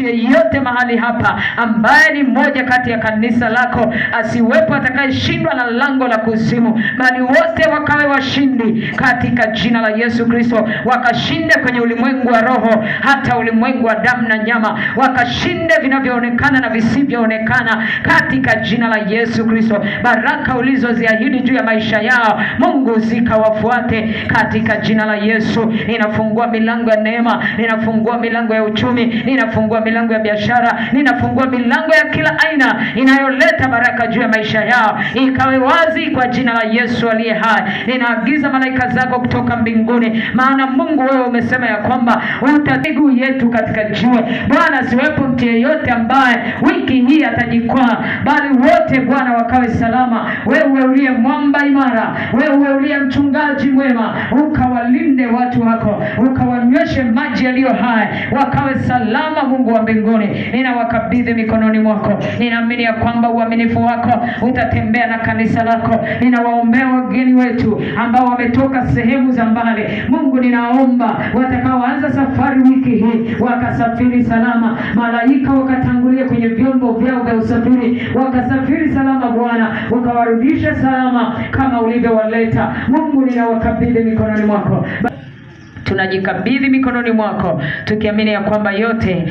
yeyote mahali hapa ambaye ni mmoja kati ya kanisa lako, asiwepo atakayeshindwa na lango la kuzimu, bali wote wakawe washindi katika jina la Yesu Kristo. Wakashinde kwenye ulimwengu wa roho, hata ulimwengu wa damu na nyama, wakashinde vinavyoonekana na visivyoonekana katika jina la Yesu Kristo. Baraka ulizoziahidi juu ya maisha yao, Mungu, zikawafuate katika jina la Yesu. Ninafungua milango ya neema, ninafungua milango ya uchumi, ninafungua milango ya biashara, ninafungua milango ya kila aina inayoleta baraka juu ya maisha yao, ikawe wazi kwa jina la Yesu aliye hai. Ninaagiza malaika zako kutoka mbinguni, maana Mungu wewe umesema ya kwamba miguu yetu katika jiwe. Bwana, siwepo mtu yeyote ambaye wiki hii atajikwaa, bali wote Bwana wakawe salama. Wewe uliye mwamba imara, wewe uliye mchungaji mwema, ukawalinde watu wako, ukawanyweshe maji yaliyo hai, wakawe salama. Mungu wa mbinguni, ninawakabidhi mikononi mwako. Ninaamini ya kwamba uaminifu wako utatembea na kanisa lako. Ninawaombea wageni wetu ambao wametoka sehemu za mbali. Mungu, ninaomba watakaoanza safari wiki hii wakasafiri salama. Malaika wakatangulia kwenye vyombo vyao vya usafiri, wakasafiri salama. Bwana, ukawarudisha salama kama ulivyowaleta. Mungu, ninawakabidhi mikononi mwako. Tunajikabidhi mikononi mwako tukiamini ya kwamba yote